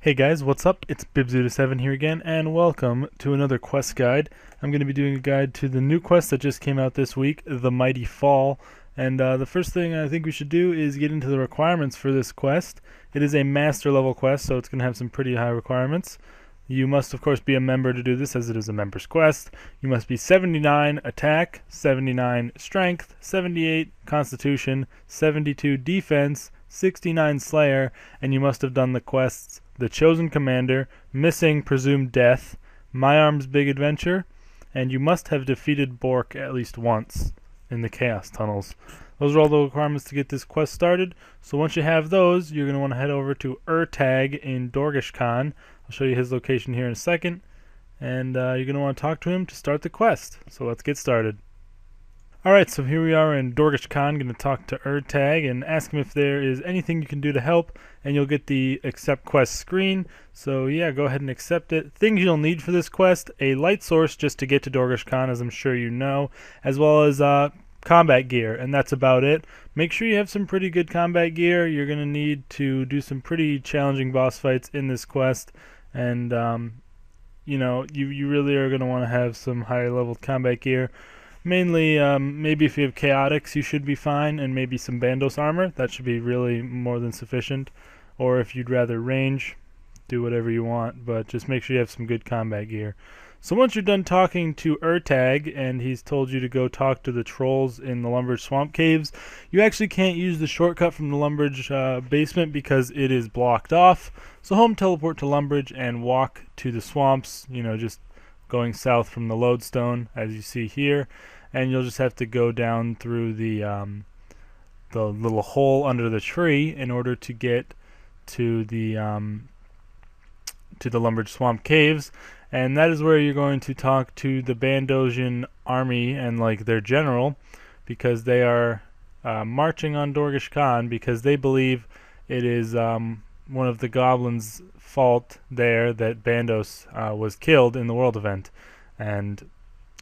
Hey guys, what's up? It's Bibzuda7 here again, and welcome to another quest guide. I'm going to be doing a guide to the new quest that just came out this week, The Mighty Fall. And the first thing I think we should do is get into the requirements for this quest. It is a master level quest, so it's going to have some pretty high requirements. You must, of course, be a member to do this, as it is a member's quest. You must be 79 attack, 79 strength, 78 constitution, 72 defense, 69 slayer, and you must have done the quests The Chosen Commander, Missing Presumed Death, My Arm's Big Adventure, and you must have defeated Bork at least once in the Chaos Tunnels. Those are all the requirements to get this quest started. So once you have those, you're going to want to head over to Urtag in Dorgish Khan. I'll show you his location here in a second. And you're going to want to talk to him to start the quest. So let's get started. Alright, so here we are in Dorgish Khan, going to talk to Urtag and ask him if there is anything you can do to help, and you'll get the accept quest screen. So yeah, go ahead and accept it. Things you'll need for this quest: a light source just to get to Dorgish Khan, as I'm sure you know, as well as combat gear, and that's about it. Make sure you have some pretty good combat gear. You're going to need to do some pretty challenging boss fights in this quest, and you know, you really are going to want to have some higher level combat gear. Mainly, maybe if you have Chaotix, you should be fine, and maybe some Bandos armor. That should be really more than sufficient. Or if you'd rather range, do whatever you want, but just make sure you have some good combat gear. So once you're done talking to Urtag, and he's told you to go talk to the trolls in the Lumbridge Swamp Caves, you actually can't use the shortcut from the Lumbridge basement because it is blocked off. So home teleport to Lumbridge and walk to the swamps, you know, just going south from the lodestone, as you see here. And you'll just have to go down through the little hole under the tree in order to get to the Lumbridge Swamp Caves, and that is where you're going to talk to the Bandosian army and like their general, because they are marching on Dorgish Khan because they believe it is one of the goblins' fault there that Bandos was killed in the world event, and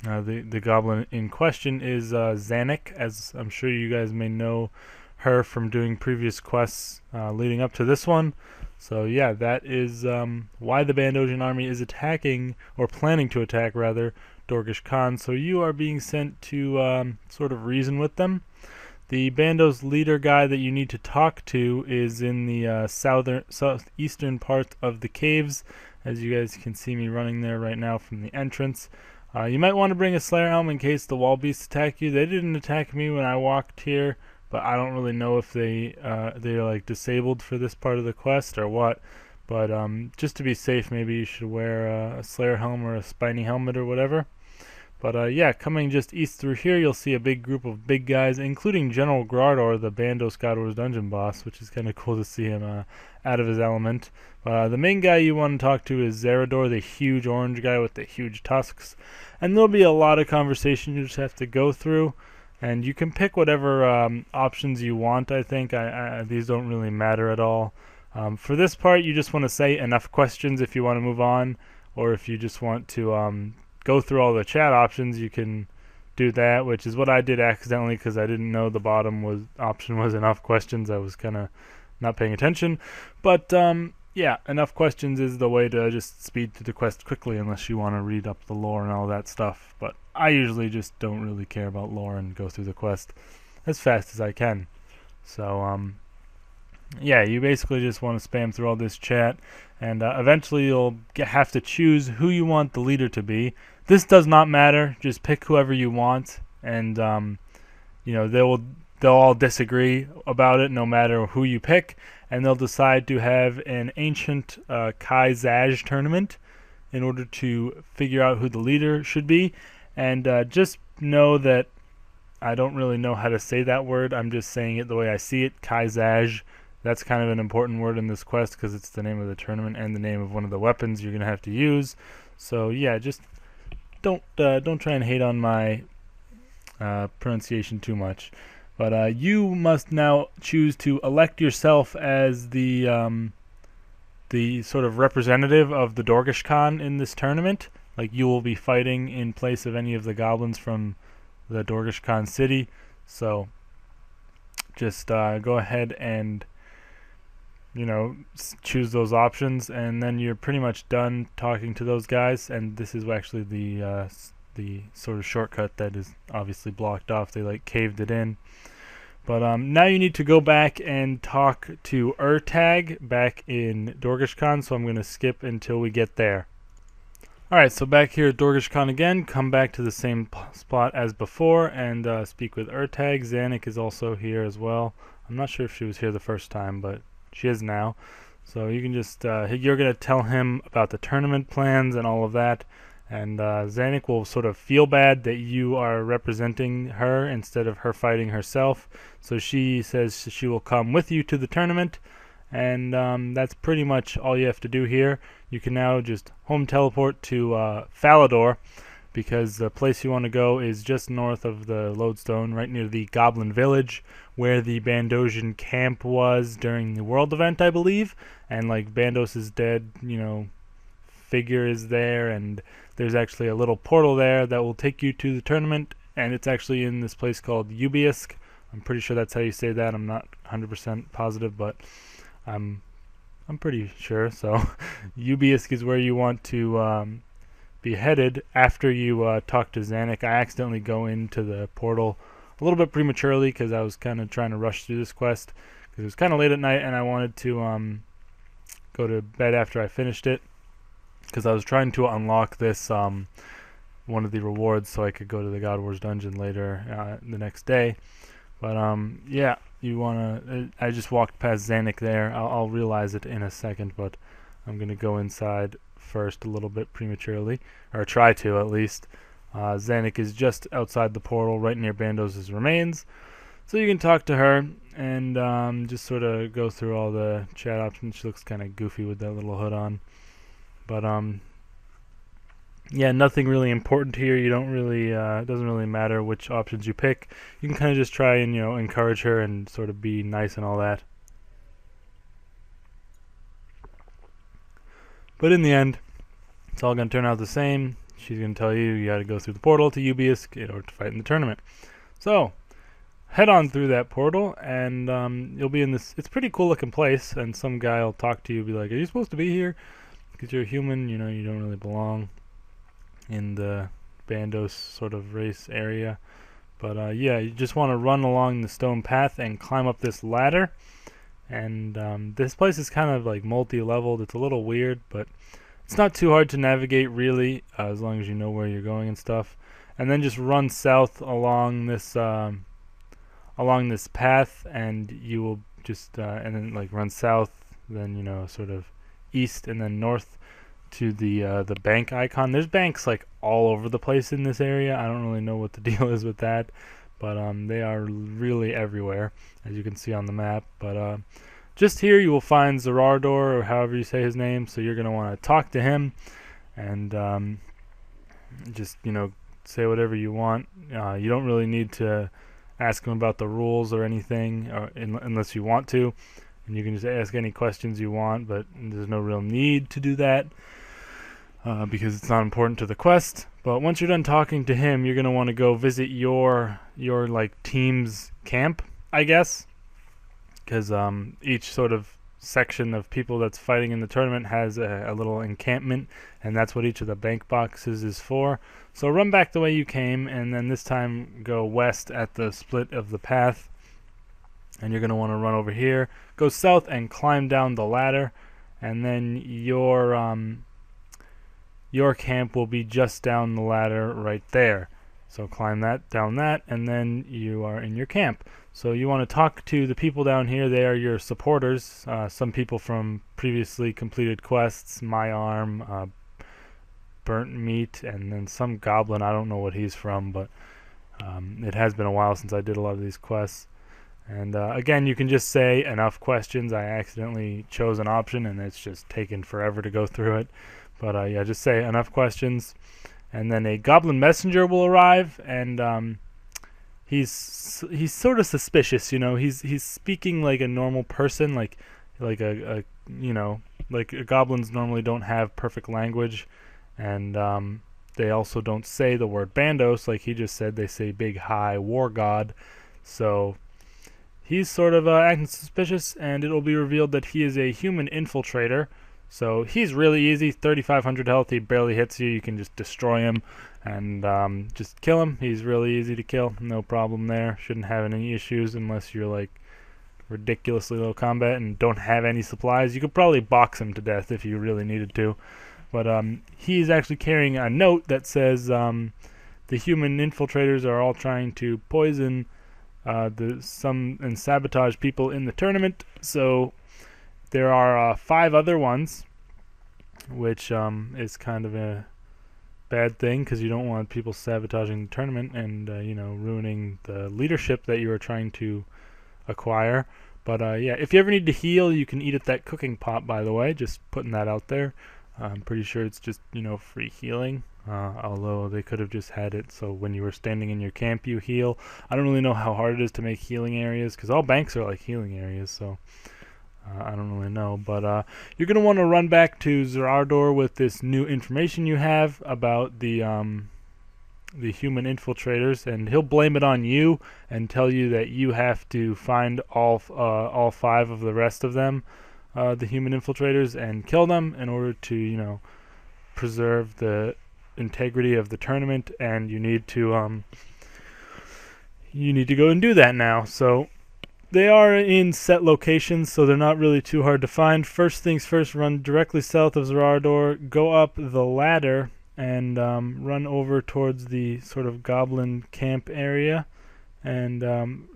the goblin in question is Zanuck, as I'm sure you guys may know her from doing previous quests leading up to this one. So yeah, that is why the Bandosian army is attacking, or planning to attack rather, Dorgish Khan. So you are being sent to sort of reason with them. The Bandos leader guy that you need to talk to is in the southeastern part of the caves, as you guys can see me running there right now from the entrance. You might want to bring a Slayer Helm in case the wall beasts attack you. They didn't attack me when I walked here, but I don't really know if they're like disabled for this part of the quest or what. But just to be safe, maybe you should wear a Slayer Helm or a Spiny Helmet or whatever. But yeah, coming just east through here, you'll see a big group of big guys, including General Grardor, the Bandos God Wars dungeon boss, which is kind of cool to see him out of his element. The main guy you want to talk to is Zerador, the huge orange guy with the huge tusks. And there'll be a lot of conversation you just have to go through. And you can pick whatever options you want, I think. These don't really matter at all. For this part, you just want to say enough questions if you want to move on. Or if you just want to go through all the chat options, you can do that, which is what I did accidentally because I didn't know the bottom option was enough questions. I was kind of not paying attention. But yeah, enough questions is the way to just speed through the quest quickly, unless you want to read up the lore and all that stuff. But I usually just don't really care about lore and go through the quest as fast as I can. So yeah, you basically just want to spam through all this chat, and eventually you'll have to choose who you want the leader to be. This does not matter. Just pick whoever you want, and you know, they'll all disagree about it no matter who you pick, and they'll decide to have an ancient Kai Zaj tournament in order to figure out who the leader should be. And just know that I don't really know how to say that word. I'm just saying it the way I see it, Kai Zaj. That's kind of an important word in this quest because it's the name of the tournament and the name of one of the weapons you're going to have to use. So yeah, just don't try and hate on my pronunciation too much. But you must now choose to elect yourself as the sort of representative of the Dorgish Khan in this tournament. Like, you will be fighting in place of any of the goblins from the Dorgish Khan city. So just go ahead and choose those options, and then you're pretty much done talking to those guys. And this is actually the sort of shortcut that is obviously blocked off. They like caved it in. But now you need to go back and talk to Urtag back in Dorgish Khan, so I'm going to skip until we get there. Alright, so back here at Dorgish Khan again, come back to the same spot as before and speak with Urtag. Zanuck is also here as well. I'm not sure if she was here the first time, but she is now. So you can just, you're going to tell him about the tournament plans and all of that. And Zanuck will sort of feel bad that you are representing her instead of her fighting herself. So she says she will come with you to the tournament. And that's pretty much all you have to do here. You can now just home teleport to Falador, because the place you want to go is just north of the Lodestone, right near the Goblin Village, where the Bandosian camp was during the World event, I believe. And like Bandos' dead, figure is there, and there's actually a little portal there that will take you to the tournament, and it's actually in this place called Ubiisk. I'm pretty sure that's how you say that. I'm not 100% positive, but I'm pretty sure. So Ubiisk is where you want to be headed after you talk to Zanuck. I accidentally go into the portal a little bit prematurely because I was kind of trying to rush through this quest because it was kind of late at night, and I wanted to go to bed after I finished it, because I was trying to unlock this one of the rewards so I could go to the God Wars dungeon later the next day. But yeah, you wanna. I just walked past Zanuck there. I'll realize it in a second, but I'm gonna go inside first a little bit prematurely, or try to at least. Zanuck is just outside the portal, right near Bandos' remains, so you can talk to her and just sort of go through all the chat options. She looks kind of goofy with that little hood on. But yeah, nothing really important here. You don't really, it doesn't really matter which options you pick. You can kind of just try and encourage her and sort of be nice and all that. But in the end, it's all going to turn out the same. She's going to tell you got to go through the portal to Ubiisk in order to fight in the tournament. So head on through that portal, and you'll be in this. It's a pretty cool looking place, and some guy will talk to you, be like, "Are you supposed to be here? Because you're a human, you don't really belong in the Bandos sort of race area." But yeah, you just want to run along the stone path and climb up this ladder. And this place is kind of like multi-leveled. It's a little weird, but it's not too hard to navigate really, as long as you know where you're going and stuff. And then just run south along this path, and you will just and then like run south, then sort of east and then north to the bank icon. There's banks like all over the place in this area. I don't really know what the deal is with that, but they are really everywhere, as you can see on the map. But just here you will find Zerador, or however you say his name. So you're going to want to talk to him and just say whatever you want. You don't really need to ask him about the rules or anything, unless you want to. And you can just ask any questions you want, but there's no real need to do that because it's not important to the quest. But once you're done talking to him, you're going to want to go visit your like team's camp, I guess, because each sort of section of people that's fighting in the tournament has a little encampment, and that's what each of the bank boxes is for. So run back the way you came, and then this time go west at the split of the path. And you're going to want to run over here, go south and climb down the ladder, and then your camp will be just down the ladder right there. So climb that, down that, and then you are in your camp. So you want to talk to the people down here. They are your supporters. Some people from previously completed quests, My Arm, Burnt Meat, and then some goblin. I don't know what he's from, but it has been a while since I did a lot of these quests. And again, you can just say enough questions. I accidentally chose an option, and it's just taken forever to go through it. But yeah, just say enough questions, and then a goblin messenger will arrive, and he's sort of suspicious. He's speaking like a normal person, like goblins normally don't have perfect language, and they also don't say the word Bandos like he just said. They say big high war god. So he's sort of acting suspicious, and it'll be revealed that he is a human infiltrator. So he's really easy, 3,500 health, he barely hits you, you can just destroy him and just kill him. He's really easy to kill, no problem there. Shouldn't have any issues unless you're like ridiculously low combat and don't have any supplies. You could probably box him to death if you really needed to. But he's actually carrying a note that says the human infiltrators are all trying to poison and sabotage people in the tournament. So there are 5 other ones, which is kind of a bad thing because you don't want people sabotaging the tournament and ruining the leadership that you are trying to acquire. But yeah, if you ever need to heal, you can eat at that cooking pot, by the way. Just putting that out there. I'm pretty sure it's just free healing. Although they could have just had it so when you were standing in your camp you heal. I don't really know how hard it is to make healing areas because all banks are like healing areas, so I don't really know. But you're going to want to run back to Zerador with this new information you have about the human infiltrators, and he'll blame it on you and tell you that you have to find all 5 of the rest of them, the human infiltrators, and kill them in order to preserve the integrity of the tournament. And you need to go and do that now. So they are in set locations, so they're not really too hard to find. First things first, run directly south of Zerador, go up the ladder, and run over towards the sort of goblin camp area, and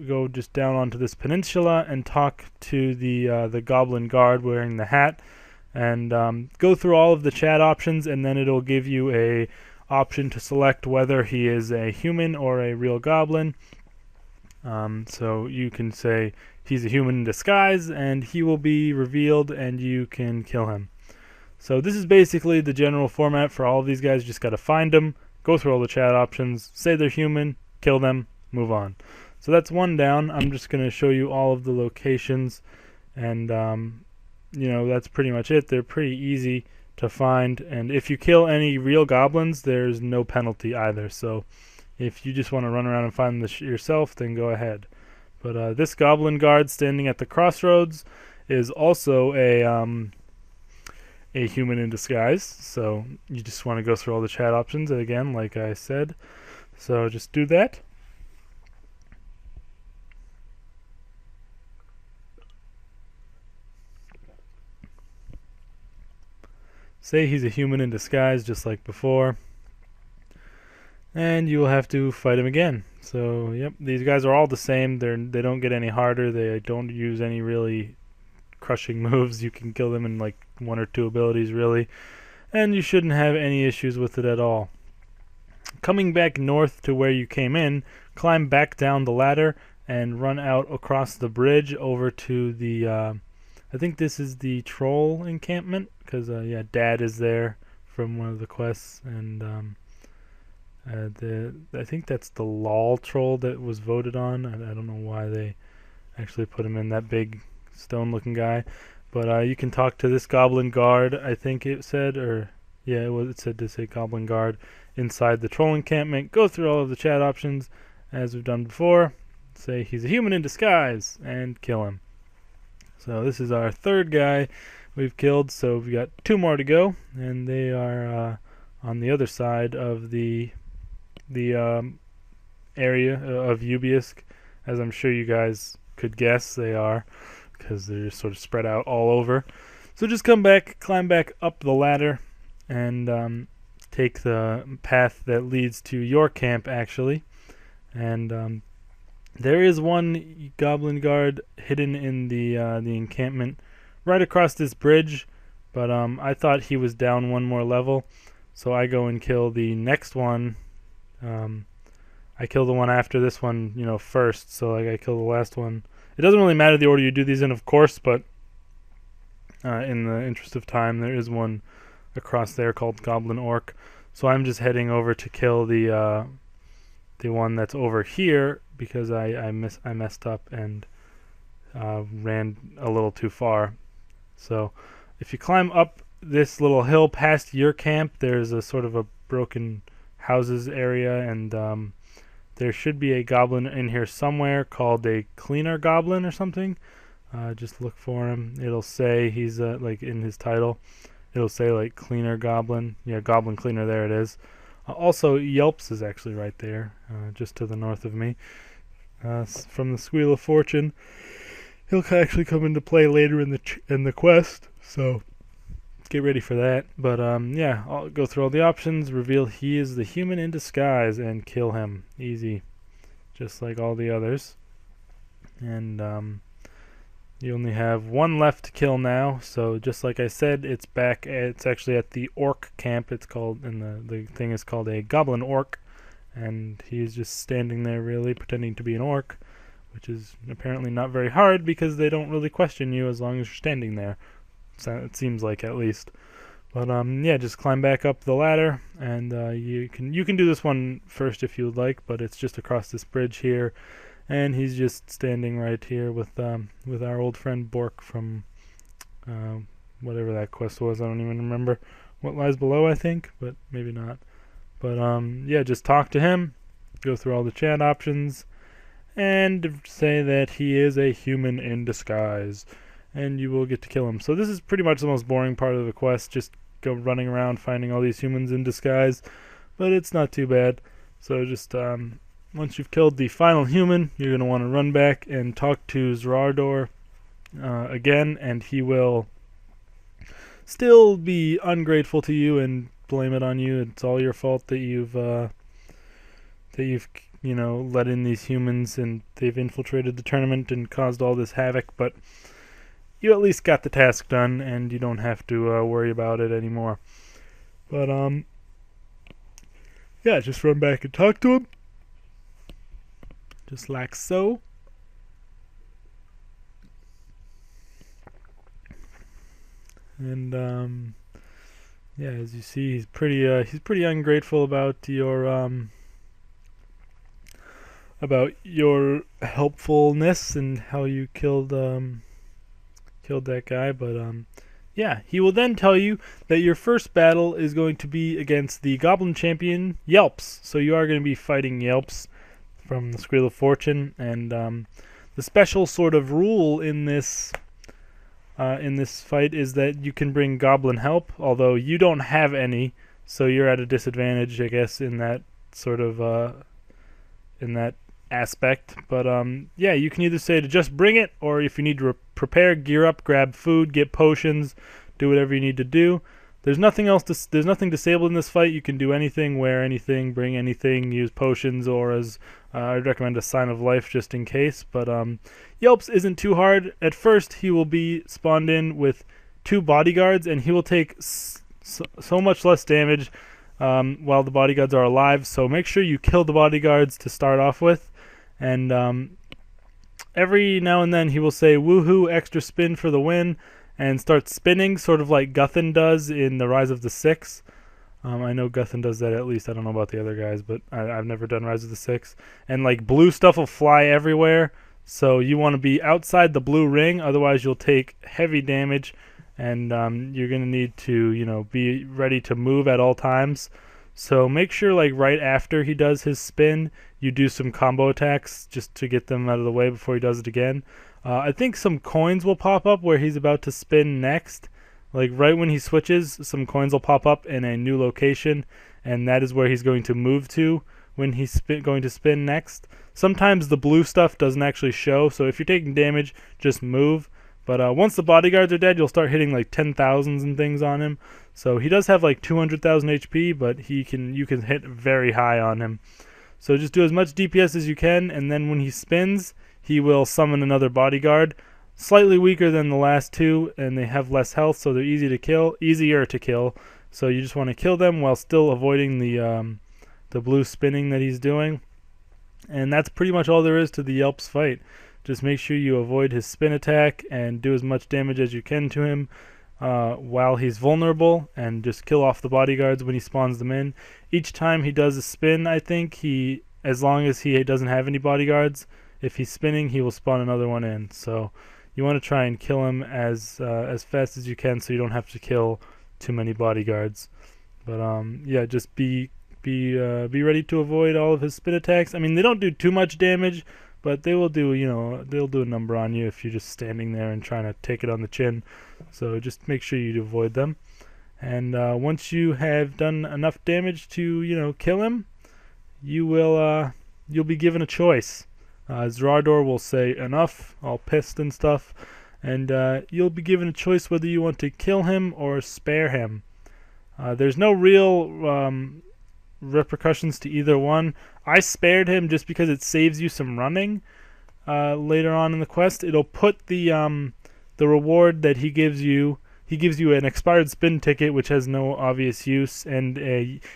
go just down onto this peninsula and talk to the Goblin Guard wearing the hat, and go through all of the chat options, and then it'll give you a option to select whether he is a human or a real goblin. So you can say he's a human in disguise, and he will be revealed, and you can kill him. So this is basically the general format for all of these guys. You just got to find them, go through all the chat options, say they're human, kill them, move on. So that's one down. I'm just going to show you all of the locations, and that's pretty much it. They're pretty easy to find, and if you kill any real goblins, there's no penalty either. So if you just want to run around and find them yourself, then go ahead. But this Goblin Guard standing at the crossroads is also a human in disguise, so you just want to go through all the chat options again, like I said. So just do that. Say he's a human in disguise, just like before, and you will have to fight him again. So yep, these guys are all the same. They don't get any harder. They don't use any really crushing moves. You can kill them in like 1 or 2 abilities really, and you shouldn't have any issues with it at all. Coming back north to where you came in, climb back down the ladder and run out across the bridge over to the I think this is the troll encampment, because yeah, Dad is there from one of the quests, and I think that's the Loll troll that was voted on. I don't know why they actually put him in, that big stone-looking guy. But you can talk to this Goblin Guard, I think it said, or yeah, it said to say Goblin Guard inside the troll encampment. Go through all of the chat options as we've done before. Say he's a human in disguise and kill him. So this is our 3rd guy we've killed. So we've got 2 more to go, and they are on the other side of the area of Ubiisk, as I'm sure you guys could guess they are, because they're just sort of spread out all over. So just climb back up the ladder, and take the path that leads to your camp, actually. And there is one Goblin Guard hidden in the encampment right across this bridge, but I thought he was down 1 more level, so I go and kill the next one. I kill the one after this one, first, so like I kill the last one. It doesn't really matter the order you do these in, of course, but in the interest of time, there is one across there called Goblin Orc. So I'm just heading over to kill the one that's over here, because I messed up and ran a little too far. So if you climb up this little hill past your camp, there's a sort of a broken houses area, and there should be a goblin in here somewhere called a cleaner goblin or something. Just look for him. It'll say he's like in his title. It'll say like cleaner goblin. Yeah, goblin cleaner. There it is. Also, Yelps is actually right there, just to the north of me. From the Squeal of Fortune, he'll actually come into play later in the quest. So get ready for that. But yeah, I'll go through all the options. Reveal he is the human in disguise and kill him. Easy, just like all the others. And you only have one left to kill now, so just like I said, it's back. It's actually at the orc camp. It's called, and the thing is called a goblin orc, and he's just standing there, really pretending to be an orc, which is apparently not very hard because they don't really question you as long as you're standing there. So it seems like, at least. But yeah, just climb back up the ladder, and you can do this one first if you would like, but it's just across this bridge here. And he's just standing right here with our old friend Bork from whatever that quest was. I don't even remember what lies below, I think, but maybe not. But yeah, just talk to him, go through all the chat options, and say that he is a human in disguise, and you will get to kill him. So this is pretty much the most boring part of the quest, just go running around finding all these humans in disguise, but it's not too bad. So just once you've killed the final human, you're going to want to run back and talk to Zrador again, and he will still be ungrateful to you and blame it on you. It's all your fault that you've let in these humans and they've infiltrated the tournament and caused all this havoc, but you at least got the task done and you don't have to worry about it anymore. But yeah, just run back and talk to him. Just like so. And yeah, as you see, he's pretty ungrateful about your helpfulness and how you killed that guy. But yeah, he will then tell you that your first battle is going to be against the Goblin Champion Yelps. So you are going to be fighting Yelps from the Squeal of Fortune, and the special sort of rule in this fight is that you can bring goblin help, although you don't have any, so you're at a disadvantage, I guess, in that sort of in that aspect. But yeah, you can either say to just bring it, or if you need to prepare, gear up, grab food, get potions, do whatever you need to do. There's nothing else. There's nothing disabled in this fight. You can do anything, wear anything, bring anything, use potions, or as I'd recommend a sign of life just in case. But Yelps isn't too hard. At first, he will be spawned in with 2 bodyguards, and he will take so much less damage while the bodyguards are alive. So make sure you kill the bodyguards to start off with, and every now and then he will say "woohoo, extra spin for the win," and start spinning, sort of like Guthan does in the Rise of the Six. I know Guthan does that at least. I don't know about the other guys, but I've never done Rise of the Six. And like blue stuff will fly everywhere, so you want to be outside the blue ring, otherwise you'll take heavy damage, and you're going to need to, be ready to move at all times. So make sure, like right after he does his spin, you do some combo attacks just to get them out of the way before he does it again. I think some coins will pop up where he's about to spin next. Like right when he switches, some coins will pop up in a new location, and that is where he's going to move to when he's going to spin next. Sometimes the blue stuff doesn't actually show, so if you're taking damage, just move. But once the bodyguards are dead, you'll start hitting like 10,000s and things on him. So he does have like 200,000 HP, but you can hit very high on him. So just do as much DPS as you can, and then when he spins, he will summon another bodyguard. Slightly weaker than the last 2, and they have less health, so they're easier to kill. So you just want to kill them while still avoiding the blue spinning that he's doing. And that's pretty much all there is to the Yelps fight. Just make sure you avoid his spin attack and do as much damage as you can to him while he's vulnerable, and just kill off the bodyguards when he spawns them in. Each time he does a spin, I think, as long as he doesn't have any bodyguards, if he's spinning, he will spawn another one in. So you want to try and kill him as fast as you can, so you don't have to kill too many bodyguards. But yeah, just be be ready to avoid all of his spin attacks. I mean, they don't do too much damage, but they will do, they'll do a number on you if you're just standing there and trying to take it on the chin. So just make sure you avoid them. And once you have done enough damage to, kill him, you'll be given a choice. Zarador will say enough, all pissed and stuff, and you'll be given a choice whether you want to kill him or spare him. There's no real repercussions to either one. I spared him just because it saves you some running later on in the quest. It'll put the reward that he gives you. He gives you an expired spin ticket, which has no obvious use, and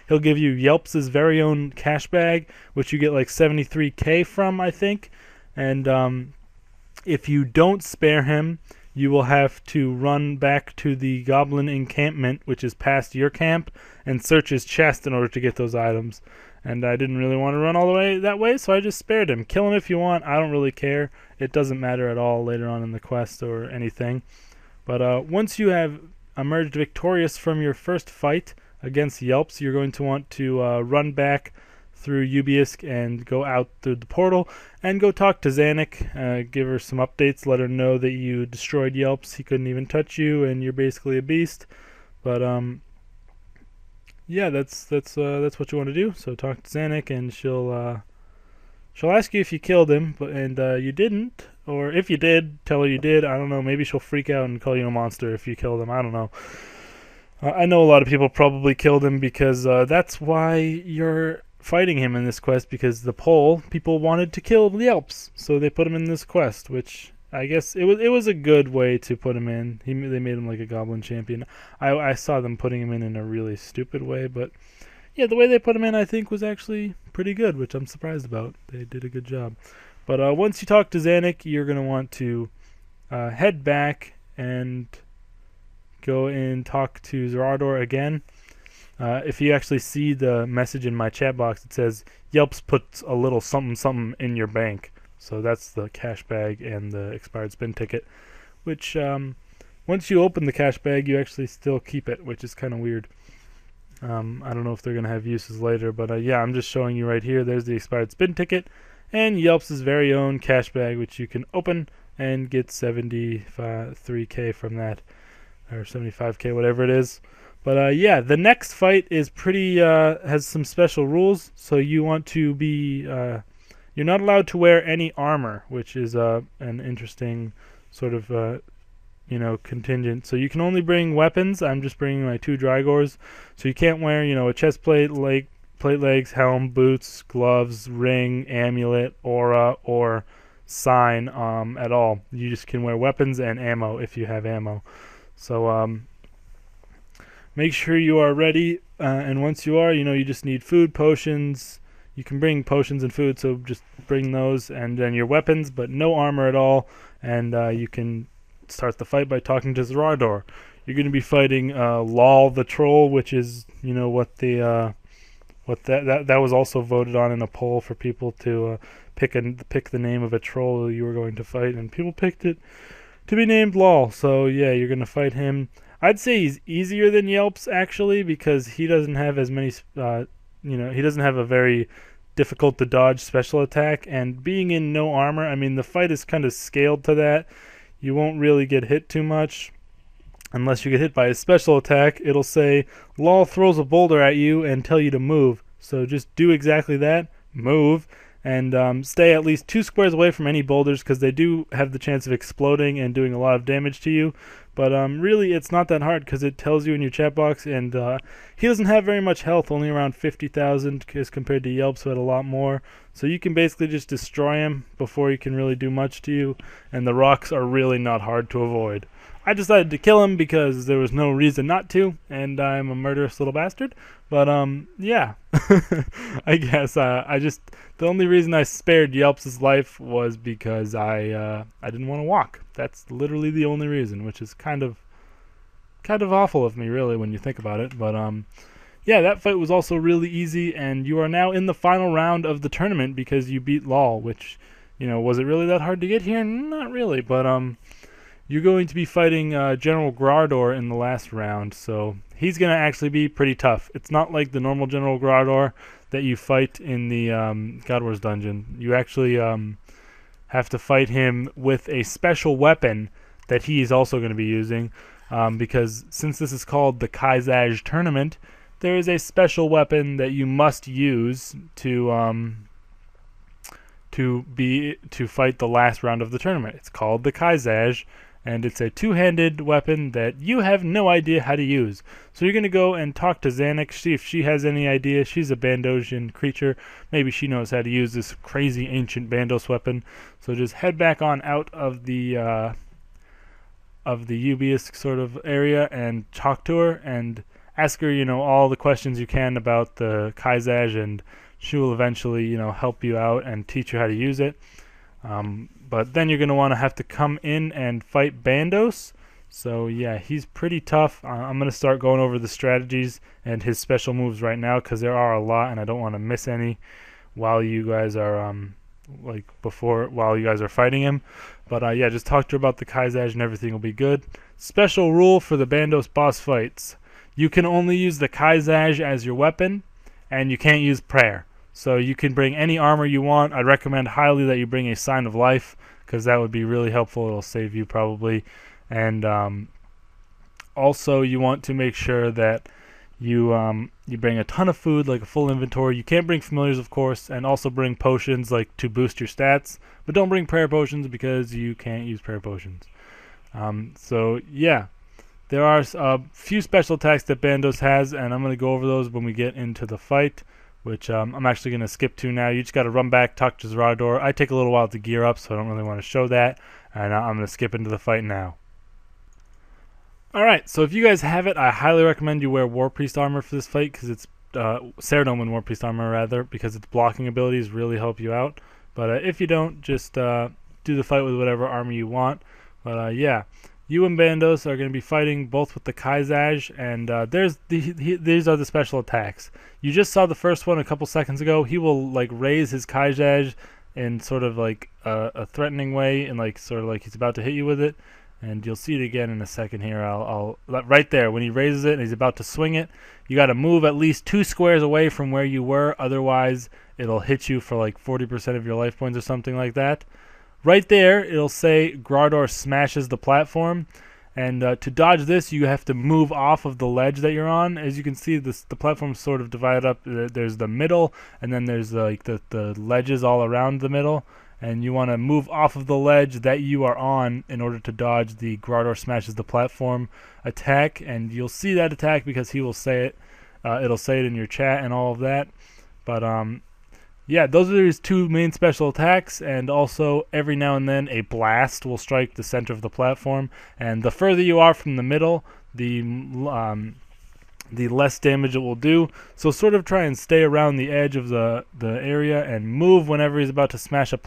he'll give you Yelps' very own cash bag, which you get like 73k from, I think. And if you don't spare him, you will have to run back to the Goblin Encampment, which is past your camp, and search his chest in order to get those items. And I didn't really want to run all the way that way, so I just spared him. Kill him if you want. I don't really care. It doesn't matter at all later on in the quest or anything. But once you have emerged victorious from your first fight against Yelps, you're going to want to run back through Ubiisk and go out through the portal and go talk to Zanuck, give her some updates, let her know that you destroyed Yelps, he couldn't even touch you, and you're basically a beast. But yeah, that's what you want to do. So talk to Zanuck, and she'll ask you if you killed him, and you didn't. Or if you did, tell her you did. I don't know. Maybe she'll freak out and call you a monster if you killed him. I don't know. I know a lot of people probably killed him because that's why you're fighting him in this quest, because the people wanted to kill the Yelps, so they put him in this quest, which I guess it was a good way to put him in. They made him like a goblin champion. I saw them putting him in a really stupid way, but yeah, the way they put him in I think was actually pretty good, which I'm surprised about. They did a good job. But once you talk to Zanuck, you're going to want to head back and go and talk to Zarador again. If you actually see the message in my chat box, it says, Yelps puts a little something something in your bank. So that's the cash bag and the expired spin ticket, which once you open the cash bag, you actually still keep it, which is kind of weird. I don't know if they're going to have uses later, but yeah, I'm just showing you right here. There's the expired spin ticket. And Yelps' very own cash bag, which you can open and get 73k from that, or 75k, whatever it is. But yeah, the next fight is pretty has some special rules. So you want to be you're not allowed to wear any armor, which is an interesting sort of contingent. So you can only bring weapons. I'm just bringing my 2 Drygors, so you can't wear a chest plate, plate legs, helm, boots, gloves, ring, amulet, aura, or sign at all. You just can wear weapons and ammo if you have ammo. So make sure you are ready, and once you are, you just need food, potions. You can bring potions and food, so just bring those, and then your weapons, but no armor at all. And you can start the fight by talking to Zarador. You're going to be fighting Loll the troll, which is what the that was also voted on in a poll for people to pick the name of a troll you were going to fight, and people picked it to be named Loll. So yeah, you're going to fight him. I'd say he's easier than Yelps actually, because he doesn't have as many he doesn't have a very difficult to dodge special attack, and being in no armor, I mean the fight is kind of scaled to that. You won't really get hit too much. Unless you get hit by a special attack, it'll say, Loll throws a boulder at you and tell you to move. So just do exactly that, move, and stay at least 2 squares away from any boulders, because they do have the chance of exploding and doing a lot of damage to you. But really, it's not that hard, because it tells you in your chat box, and he doesn't have very much health, only around 50,000 as compared to Yelps, who had a lot more. So you can basically just destroy him before he can really do much to you, and the rocks are really not hard to avoid. I decided to kill him because there was no reason not to, and I'm a murderous little bastard. But yeah, I guess the only reason I spared Yelps' life was because I didn't want to walk. That's literally the only reason, which is kind of awful of me, really, when you think about it. But yeah, that fight was also really easy, and you are now in the final round of the tournament because you beat Loll, which was it really that hard to get here? Not really, but you're going to be fighting General Grador in the last round, so he's going to actually be pretty tough. It's not like the normal General Grador that you fight in the God Wars dungeon. You actually have to fight him with a special weapon that he's also going to be using, because since this is called the Kaizaj tournament, there is a special weapon that you must use to fight the last round of the tournament. It's called the Kaizaj, and it's a two-handed weapon that you have no idea how to use. So you're going to go and talk to Zanuck, see if she has any idea. She's a Bandosian creature. Maybe she knows how to use this crazy ancient Bandos weapon. So just head back on out of the Ubius sort of area and talk to her and ask her, all the questions you can about the Kaizaj, and she will eventually, help you out and teach you how to use it. But then you're going to have to come in and fight Bandos. So yeah, he's pretty tough. I'm going to start going over the strategies and his special moves right now, because there are a lot and I don't want to miss any while you guys are while you guys are fighting him. But yeah, just talk to her about the Kaizaj and everything will be good. Special rule for the Bandos boss fights: you can only use the Kaizaj as your weapon, and you can't use prayer. So you can bring any armor you want. I'd recommend highly that you bring a Sign of Life, because that would be really helpful. It'll save you probably. And also you want to make sure that you bring a ton of food, like a full inventory. You can't bring familiars, of course, and also bring potions like to boost your stats. But don't bring prayer potions, because you can't use prayer potions. So yeah, there are a few special attacks that Bandos has, and I'm going to go over those when we get into the fight, which I'm actually going to skip to now. You just got to run back, talk to Zrador. I take a little while to gear up, so I don't really want to show that, and I'm going to skip into the fight now. Alright, so if you guys have it, I highly recommend you wear War Priest armor for this fight, because it's Saradomin War Priest armor rather, because its blocking abilities really help you out. But if you don't, just do the fight with whatever armor you want. But yeah, you and Bandos are going to be fighting both with the Kaizaj, and these are the special attacks. You just saw the first one a couple seconds ago. He will raise his Kaizaj in sort of a threatening way, and sort of he's about to hit you with it. And you'll see it again in a second here. I'll right there when he raises it and he's about to swing it. You got to move at least 2 squares away from where you were, otherwise it'll hit you for 40% of your life points or something like that. Right there, it'll say Grador smashes the platform, and to dodge this, you have to move off of the ledge that you're on. As you can see, the platform's sort of divided up. There's the middle, and then there's the ledges all around the middle. And you want to move off of the ledge that you are on in order to dodge the Grador smashes the platform attack. And you'll see that attack because he will say it. It'll say it in your chat and all of that. But yeah, those are his 2 main special attacks. And also every now and then a blast will strike the center of the platform. And the further you are from the middle, the less damage it will do. So sort of try and stay around the edge of the area and move whenever he's about to smash the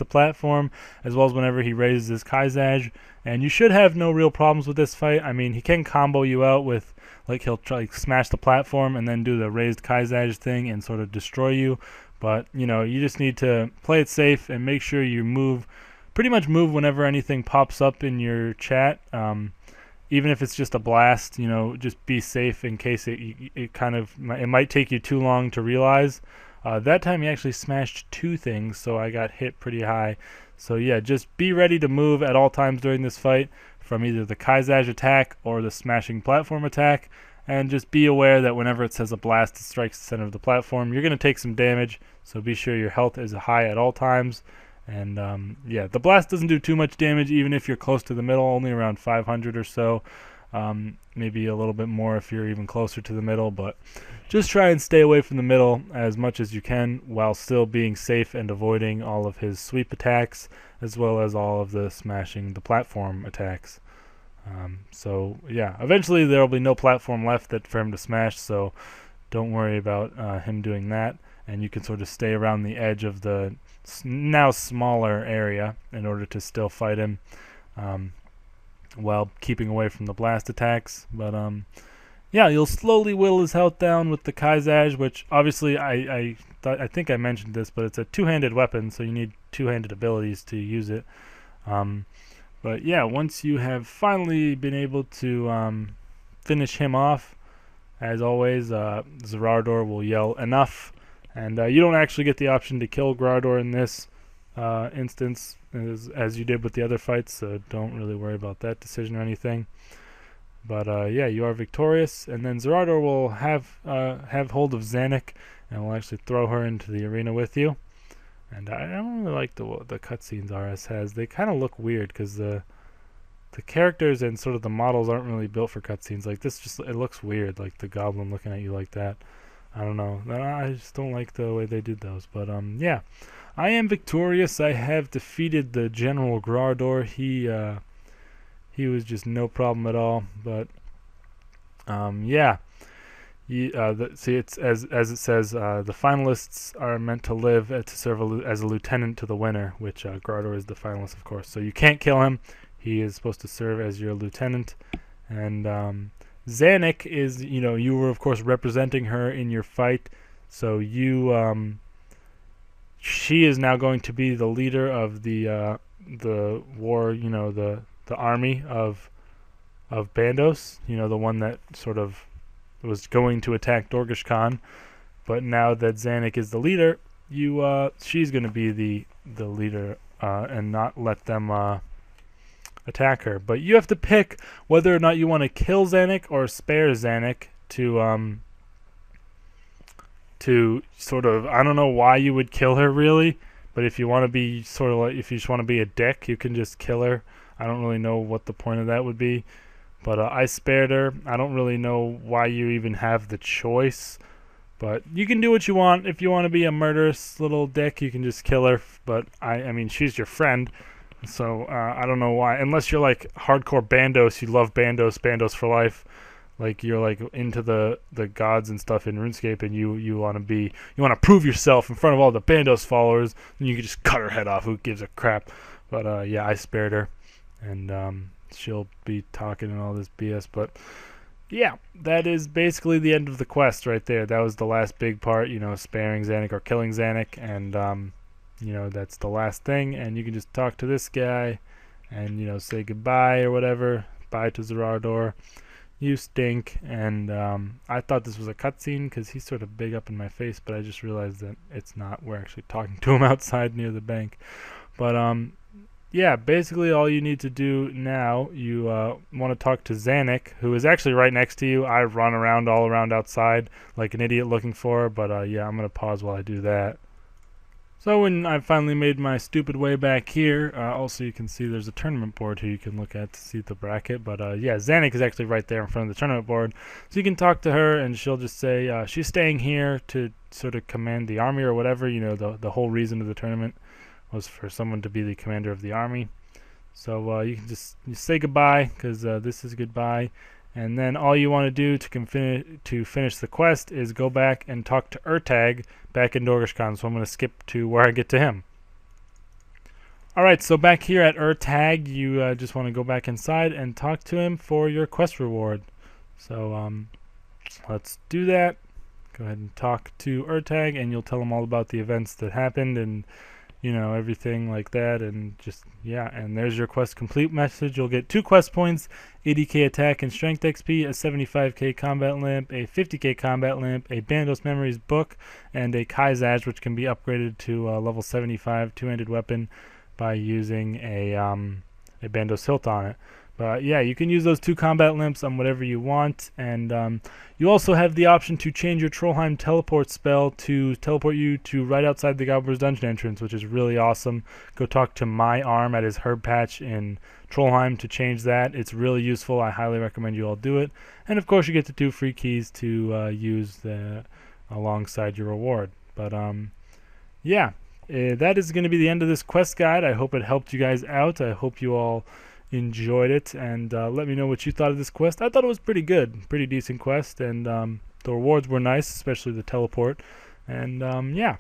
platform, as well as whenever he raises his Kaizaj. And you should have no real problems with this fight. I mean, he can combo you out with, he'll try smash the platform and then do the raised Kaizaj thing and sort of destroy you. But, you just need to play it safe and make sure you pretty much move whenever anything pops up in your chat. Even if it's just a blast, just be safe in case it might take you too long to realize. That time he actually smashed 2 things, so I got hit pretty high. So yeah, just be ready to move at all times during this fight from either the Kaizaj attack or the smashing platform attack. And just be aware that whenever it says a blast, it strikes the center of the platform, you're going to take some damage, so be sure your health is high at all times. And yeah, the blast doesn't do too much damage even if you're close to the middle, only around 500 or so. Maybe a little bit more if you're even closer to the middle, but just try and stay away from the middle as much as you can while still being safe and avoiding all of his sweep attacks, as well as all of the smashing the platform attacks. So yeah, eventually there will be no platform left for him to smash, so don't worry about him doing that, and you can sort of stay around the edge of the now smaller area in order to still fight him while keeping away from the blast attacks. But yeah, you'll slowly whittle his health down with the Kaizaj, which obviously I think I mentioned this, but it's a 2-handed weapon, so you need 2-handed abilities to use it. But yeah, once you have finally been able to finish him off, as always, Zerador will yell enough, and you don't actually get the option to kill Grador in this instance, as you did with the other fights, so don't really worry about that decision or anything. But yeah, you are victorious, and then Zerador will have hold of Zanuck, and will actually throw her into the arena with you. And I don't really like the cutscenes RS has. They kind of look weird because the characters and sort of the models aren't really built for cutscenes. Like this, just it looks weird, like the goblin looking at you like that. I don't know. I just don't like the way they did those. But yeah, I am victorious. I have defeated the General Grador. He was just no problem at all. But yeah. See, it's as it says, the finalists are meant to live to serve as a lieutenant to the winner, which Grador is the finalist, of course. So you can't kill him. He is supposed to serve as your lieutenant. And Zanuck is, you were of course representing her in your fight. So she is now going to be the leader of the war. The army of Bandos. The one that sort of was going to attack Dorgesh Khan, but now that Zanuck is the leader, she's going to be the leader and not let them attack her. But you have to pick whether or not you want to kill Zanuck or spare Zanuck to sort of, I don't know why you would kill her really, but if you want to be sort of like, if you just want to be a dick, you can just kill her. I don't really know what the point of that would be. But I spared her. I don't really know why you even have the choice. But you can do what you want. If you want to be a murderous little dick, you can just kill her. But, I mean, she's your friend. So, I don't know why. Unless you're, like, hardcore Bandos. You love Bandos for life. Like, you're, like, into the gods and stuff in RuneScape. And you want to prove yourself in front of all the Bandos followers. And you can just cut her head off. Who gives a crap? But, yeah, I spared her. And, she'll be talking and all this BS, but yeah, that is basically the end of the quest right there. That was the last big part, sparing Zanuck or killing Zanuck, and that's the last thing. And you can just talk to this guy and say goodbye or whatever. Bye to Zerador. You stink. And I thought this was a cutscene because he's sort of big up in my face, but I just realized that it's not. We're actually talking to him outside near the bank. But yeah, basically all you need to do now, you want to talk to Zanuck, who is actually right next to you. I run around all around outside like an idiot looking for her, but yeah, I'm going to pause while I do that. So when I finally made my stupid way back here, also you can see there's a tournament board here you can look at to see the bracket, but yeah, Zanuck is actually right there in front of the tournament board. So you can talk to her and she'll just say she's staying here to sort of command the army or whatever, the whole reason of the tournament was for someone to be the commander of the army. So you can just say goodbye because this is goodbye, and then all you want to do to finish the quest is go back and talk to Urtag back in Dorgesh Khan. So I'm going to skip to where I get to him. Alright, so back here at Urtag, you just want to go back inside and talk to him for your quest reward. So let's do that. Go ahead and talk to Urtag and you'll tell him all about the events that happened and everything like that, and just, yeah, and there's your quest complete message. You'll get 2 quest points, 80k attack and strength XP, a 75k combat lamp, a 50k combat lamp, a Bandos Memories book, and a Kaizaj, which can be upgraded to level 75 two-handed weapon by using a Bandos hilt on it. But yeah, you can use those 2 combat lamps on whatever you want, and you also have the option to change your Trollheim teleport spell to teleport you to right outside the Gobbler's dungeon entrance, which is really awesome. Go talk to My Arm at his herb patch in Trollheim to change that. It's really useful. I highly recommend you all do it. And of course, you get the 2 free keys to use alongside your reward. But yeah, that is going to be the end of this quest guide. I hope it helped you guys out. I hope you all enjoyed it, and let me know what you thought of this quest. I thought it was pretty good, pretty decent quest, and the rewards were nice, especially the teleport, and yeah.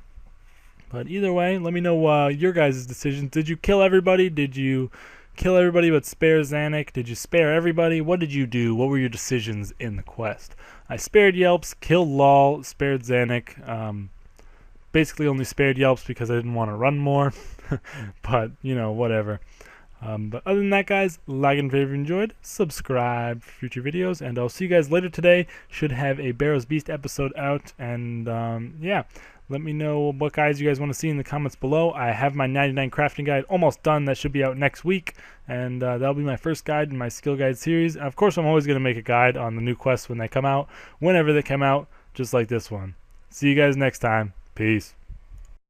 But either way, let me know your guys' decisions. Did you kill everybody? Did you kill everybody but spare Zanuck? Did you spare everybody? What did you do? What were your decisions in the quest? I spared Yelps, killed Loll, spared Zanuck. Basically only spared Yelps because I didn't want to run more, but whatever. But other than that, guys, like and favorite if you enjoyed, subscribe for future videos, and I'll see you guys later today. Should have a Barrow's Beast episode out, and yeah, let me know what guides you guys want to see in the comments below. I have my 99 crafting guide almost done. That should be out next week, and that'll be my first guide in my skill guide series. And of course, I'm always going to make a guide on the new quests when they come out, whenever they come out, just like this one. See you guys next time. Peace.